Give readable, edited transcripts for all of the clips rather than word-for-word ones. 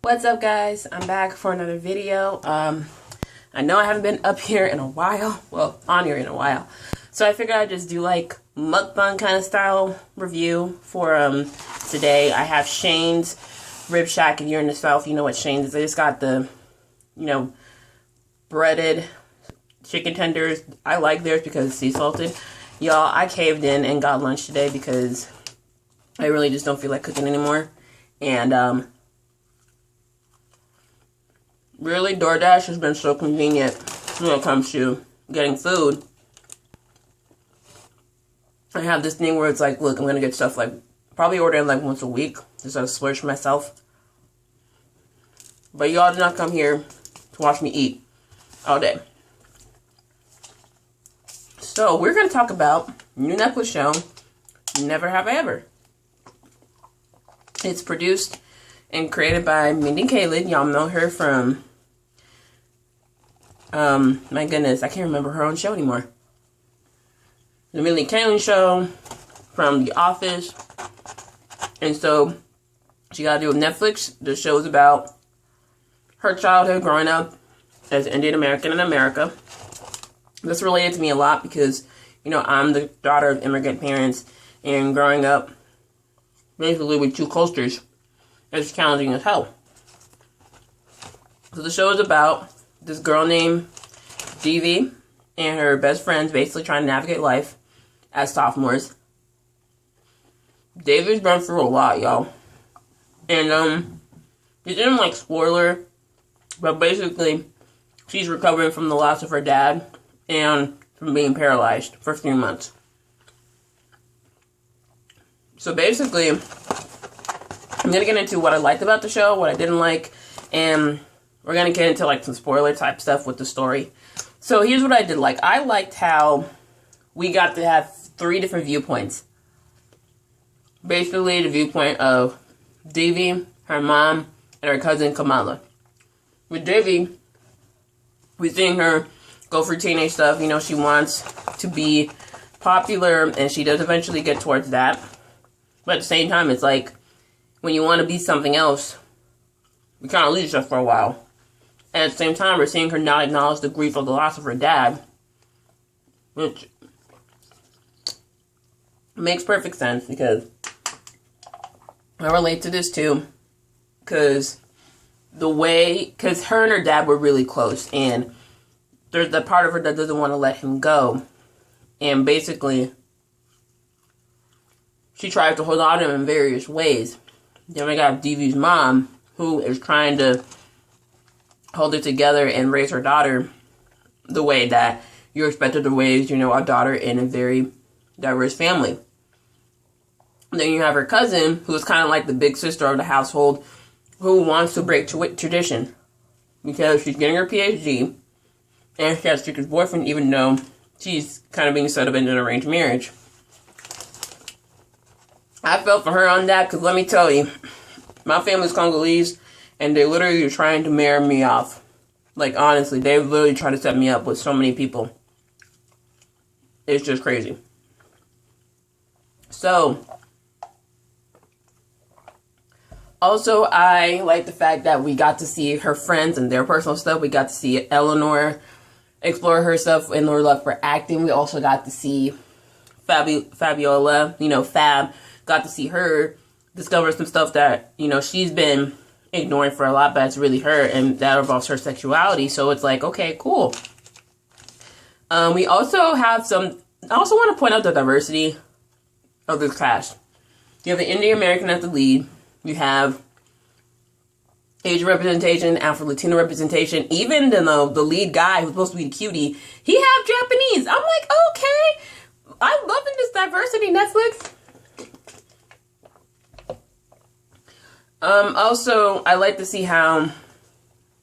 What's up, guys? I'm back for another video. I know I haven't been up here in a while, well, on here in a while, so I figured I'd just do like mukbang kind of style review for today. I have Shane's Rib Shack. If you're in the South, you know what Shane's is. I just got the, breaded chicken tenders. I like theirs because it's sea salted. Y'all, I caved in and got lunch today because I really just don't feel like cooking anymore. And really, DoorDash has been so convenient when it comes to getting food. I have this thing where it's like, look, I'm going to get stuff like, probably ordering like once a week, just to splurge myself. But y'all did not come here to watch me eat all day. So, we're going to talk about new Netflix show, Never Have I Ever. It's produced and created by Mindy Kaling. Y'all know her from, my goodness, I can't remember her own show anymore. The Mindy Kaling show, from The Office. And so, she got to do with Netflix. The show is about her childhood growing up as Indian American in America. This related to me a lot because, I'm the daughter of immigrant parents, and growing up basically with two cultures is challenging as hell. So the show is about this girl named Devi and her best friends basically trying to navigate life as sophomores. Devi's been through a lot, y'all. And it didn't like spoiler, but basically she's recovering from the loss of her dad and from being paralyzed for 3 months. So basically, I'm going to get into what I liked about the show, what I didn't like, and we're going to get into like some spoiler type stuff with the story. So here's what I did like. I liked how we got to have 3 different viewpoints. Basically, the viewpoint of Devi, her mom, and her cousin Kamala. With Devi, we're seeing her go through teenage stuff. She wants to be popular, and she does eventually get towards that. But at the same time, it's like, when you want to be something else, we kind of lose yourself for a while. And at the same time, we're seeing her not acknowledge the grief of the loss of her dad, which makes perfect sense because I relate to this too. Because her and her dad were really close, and there's that part of her that doesn't want to let him go. And basically, she tries to hold on to him in various ways. Then we got Devi's mom, who is trying to hold it together and raise her daughter the way that you're expected to raise, a daughter in a very diverse family. And then you have her cousin, who is kind of like the big sister of the household, who wants to break tradition because she's getting her PhD and she has a secret boyfriend, even though she's kind of being set up in an arranged marriage. I felt for her on that because let me tell you, my family's Congolese and they literally are trying to marry me off. Like, honestly, they literally try to set me up with so many people. It's just crazy. So, also, I like the fact that we got to see her friends and their personal stuff. We got to see Eleanor explore her stuff and her love for acting. We also got to see Fabiola, Fab, got to see her discover some stuff that, she's been ignoring for a lot, but it's really her, and that involves her sexuality. So it's like, okay, cool. We also have I also want to point out the diversity of this cast. You have an Indian American as the lead. You have Asian representation, Afro-Latino representation. Even the lead guy who's supposed to be the cutie, he have Japanese. I'm like, okay, I'm loving this diversity, Netflix. Also, I like to see how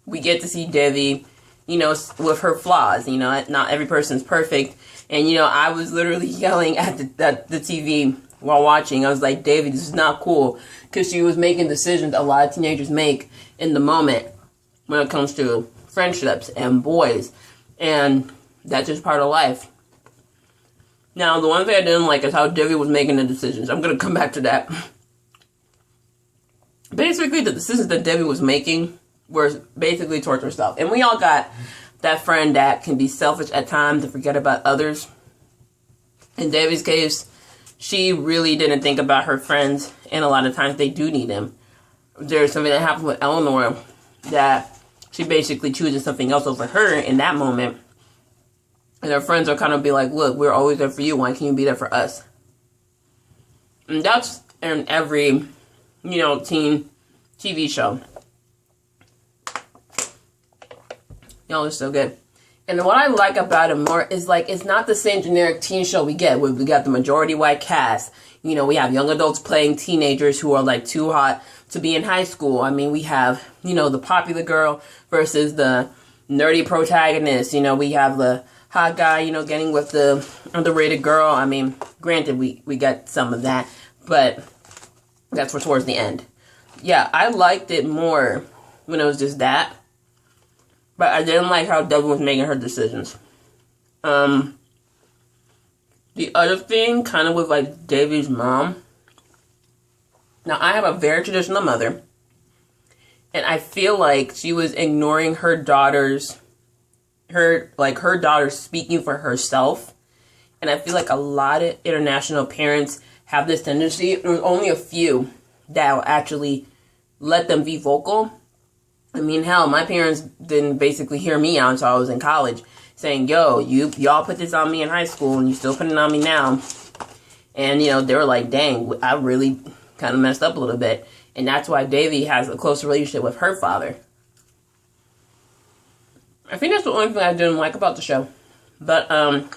we get to see Devi, with her flaws. Not every person's perfect. And, I was literally yelling at the TV while watching. I was like, Devi, this is not cool. Because she was making decisions a lot of teenagers make in the moment when it comes to friendships and boys. And that's just part of life. Now, the one thing I didn't like is how Devi was making the decisions. I'm going to come back to that. basically the decisions that Debbie was making were basically towards herself. And we all got that friend that can be selfish at times and forget about others. In Debbie's case, she really didn't think about her friends, and a lot of times they do need them. There's something that happened with Eleanor that she basically chooses something else over her in that moment. And her friends are kind of be like, look, we're always there for you. Why can't you be there for us? And that's in every, teen TV show. Y'all are so good. And what I like about it more is, like, it's not the same generic teen show we get. We got the majority white cast. We have young adults playing teenagers who are, like, too hot to be in high school. I mean, we have, the popular girl versus the nerdy protagonist. We have the hot guy, getting with the underrated girl. I mean, granted, we got some of that, but that's for towards the end. Yeah, I liked it more when it was just that. But I didn't like how Debbie was making her decisions. The other thing, kind of with, like, Davy's mom. Now, I have a very traditional mother. And I feel like she was ignoring her daughter's speaking for herself. And I feel like a lot of international parents have this tendency. There's only a few that will actually let them be vocal. I mean, hell, my parents didn't basically hear me out until I was in college, saying, yo, y'all put this on me in high school, and you still putting it on me now. And, they were like, dang, I really kind of messed up a little bit. And that's why Davy has a close relationship with her father. I think that's the only thing I didn't like about the show. But, I'll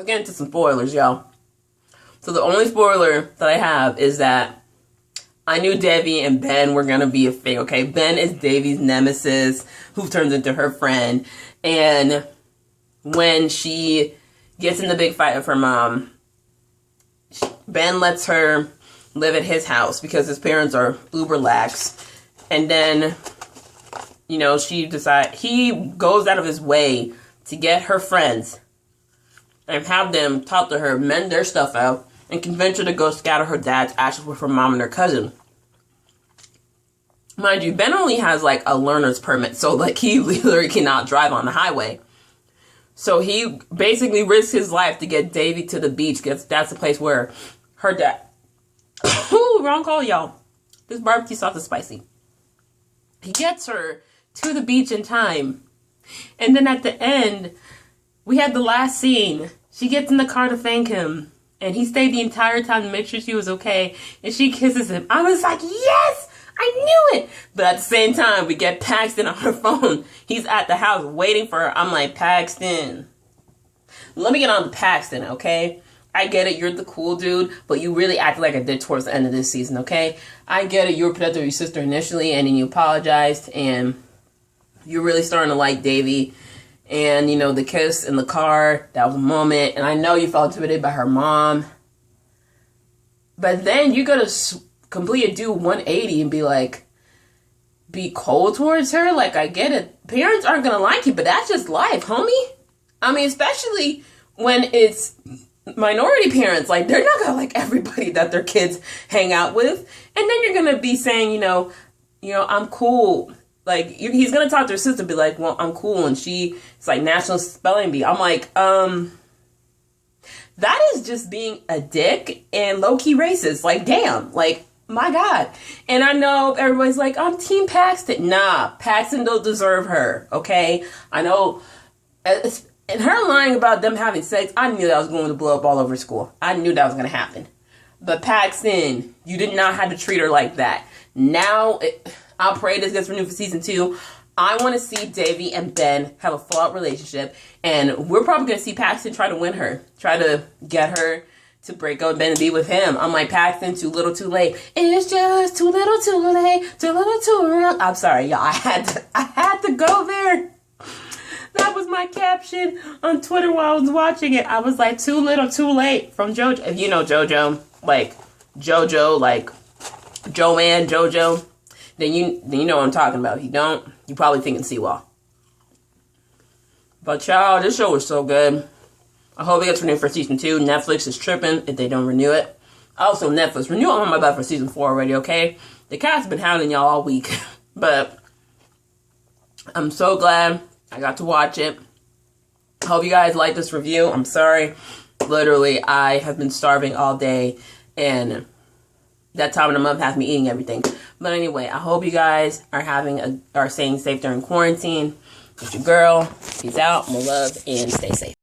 get into some spoilers, y'all. So the only spoiler that I have is that I knew Debbie and Ben were going to be a thing, okay? Ben is Davy's nemesis, who turns into her friend. And when she gets in the big fight with her mom, Ben lets her live at his house because his parents are uber lax. And then, he goes out of his way to get her friends and have them talk to her, mend their stuff out, and convince her to go scatter her dad's ashes with her mom and her cousin. Mind you, Ben only has, like, a learner's permit, so, like, he literally cannot drive on the highway. So he basically risks his life to get Davy to the beach, because that's the place where her dad... Ooh, wrong call, y'all. This barbecue sauce is spicy. He gets her to the beach in time. And then at the end, we had the last scene. She gets in the car to thank him. And he stayed the entire time to make sure she was okay. And she kisses him. I was like, yes! I knew it! But at the same time, we get Paxton on her phone. He's at the house waiting for her. I'm like, Paxton. Let me get on to Paxton, okay? I get it, you're the cool dude, but you really acted like I did towards the end of this season, okay? I get it, you were protective of your sister initially, and then you apologized, and you're really starting to like Davy. And, the kiss in the car, that was a moment. And I know you felt intimidated by her mom. But then you gotta completely do 180 and be cold towards her. Like, I get it. Parents aren't gonna like you, but that's just life, homie. I mean, especially when it's minority parents. Like, they're not gonna like everybody that their kids hang out with. And then you're gonna be saying, I'm cool. Like, he's gonna talk to her sister and be like, well, I'm cool. And it's like National Spelling Bee. I'm like, that is just being a dick and low-key racist. Like, damn. Like, my God. And I know everybody's like, I'm Team Paxton. Nah, Paxton don't deserve her, okay? I know, and her lying about them having sex, I knew that was going to blow up all over school. I knew that was going to happen. But Paxton, you did not have to treat her like that. Now, I'll pray this gets renewed for season 2. I want to see Davy and Ben have a full-out relationship. And we're probably going to see Paxton try to win her. Try to get her to break up with Ben and be with him. I'm like, Paxton, too little, too late. It's just too little, too late. Too little, too late. I'm sorry, y'all. I had to go there. That was my caption on Twitter while I was watching it. I was like, too little, too late from JoJo. If you know JoJo, like JoJo, like Joanne, JoJo, then you know what I'm talking about. If you don't, you probably thinking Seawall. But y'all, this show was so good. I hope it gets renewed for season 2. Netflix is tripping if they don't renew it. Also, Netflix, renew on my butt for season 4 already, okay? The cat's been hounding y'all all week. But I'm so glad I got to watch it. I hope you guys like this review. I'm sorry. Literally, I have been starving all day. And that time of the month has me eating everything. But anyway, I hope you guys are staying safe during quarantine. It's your girl. Peace out. More love and stay safe.